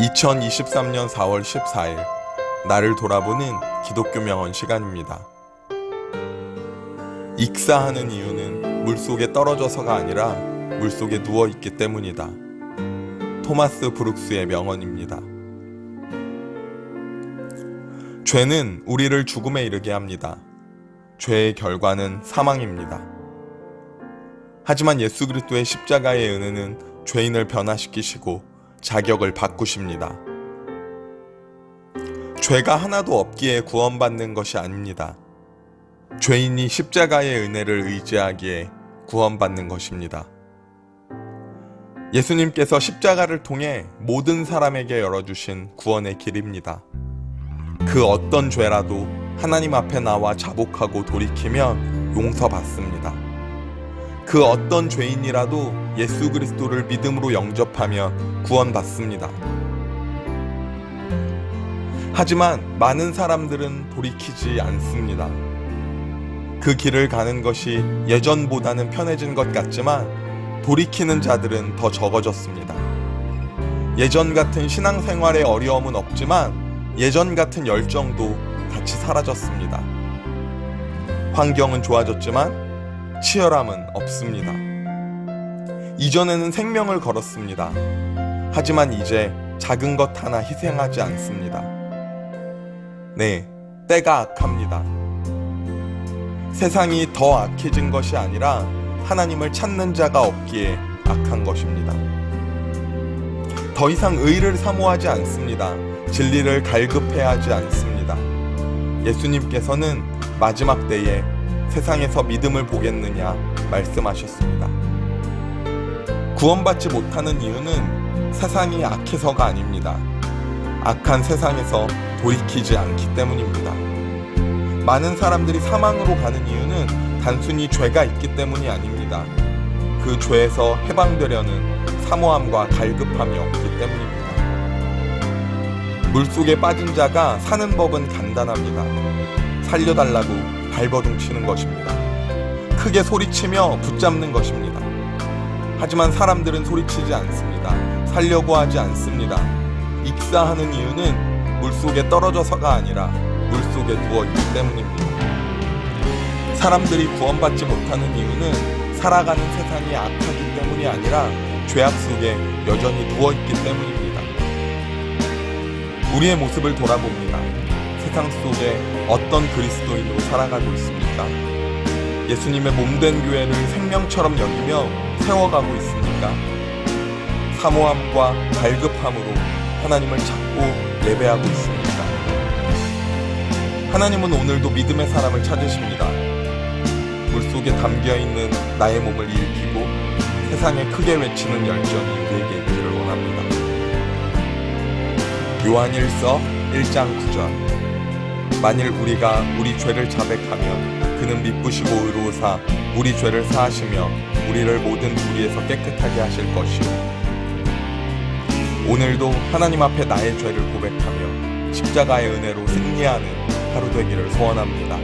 2023년 4월 14일 나를 돌아보는 기독교 명언 시간입니다. 익사하는 이유는 물속에 떨어져서가 아니라 물속에 누워있기 때문이다. 토마스 브룩스의 명언입니다. 죄는 우리를 죽음에 이르게 합니다. 죄의 결과는 사망입니다. 하지만 예수 그리스도의 십자가의 은혜는 죄인을 변화시키시고 자격을 바꾸십니다. 죄가 하나도 없기에 구원받는 것이 아닙니다. 죄인이 십자가의 은혜를 의지하기에 구원받는 것입니다. 예수님께서 십자가를 통해 모든 사람에게 열어주신 구원의 길입니다. 그 어떤 죄라도 하나님 앞에 나와 자복하고 돌이키면 용서받습니다. 그 어떤 죄인이라도 예수 그리스도를 믿음으로 영접하면 구원받습니다. 하지만 많은 사람들은 돌이키지 않습니다. 그 길을 가는 것이 예전보다는 편해진 것 같지만 돌이키는 자들은 더 적어졌습니다. 예전 같은 신앙생활에 어려움은 없지만 예전 같은 열정도 같이 사라졌습니다. 환경은 좋아졌지만 치열함은 없습니다. 이전에는 생명을 걸었습니다. 하지만 이제 작은 것 하나 희생하지 않습니다. 네, 때가 악합니다. 세상이 더 악해진 것이 아니라 하나님을 찾는 자가 없기에 악한 것입니다. 더 이상 의를 사모하지 않습니다. 진리를 갈급해하지 않습니다. 예수님께서는 마지막 때에 세상에서 믿음을 보겠느냐 말씀하셨습니다. 구원받지 못하는 이유는 세상이 악해서가 아닙니다. 악한 세상에서 돌이키지 않기 때문입니다. 많은 사람들이 사망으로 가는 이유는 단순히 죄가 있기 때문이 아닙니다. 그 죄에서 해방되려는 사모함과 갈급함이 없기 때문입니다. 물속에 빠진 자가 사는 법은 간단합니다. 살려달라고 발버둥 치는 것입니다. 크게 소리치며 붙잡는 것입니다. 하지만 사람들은 소리치지 않습니다. 살려고 하지 않습니다. 익사하는 이유는 물속에 떨어져서가 아니라 물속에 누워있기 때문입니다. 사람들이 구원받지 못하는 이유는 살아가는 세상이 악하기 때문이 아니라 죄악 속에 여전히 누워있기 때문입니다. 우리의 모습을 돌아봅니다. 세상 속에 어떤 그리스도인으로 살아가고 있습니까? 예수님의 몸된 교회를 생명처럼 여기며 세워가고 있습니까? 사모함과 갈급함으로 하나님을 찾고 예배하고 있습니까? 하나님은 오늘도 믿음의 사람을 찾으십니다. 물속에 담겨있는 나의 몸을 일으키고 세상에 크게 외치는 열정이 우리에게 있기를 원합니다. 요한일서 1장 9절 만일 우리가 우리 죄를 자백하면 그는 미쁘시고 의로우사 우리 죄를 사하시며 우리를 모든 불의에서 깨끗하게 하실 것이요. 오늘도 하나님 앞에 나의 죄를 고백하며 십자가의 은혜로 승리하는 하루 되기를 소원합니다.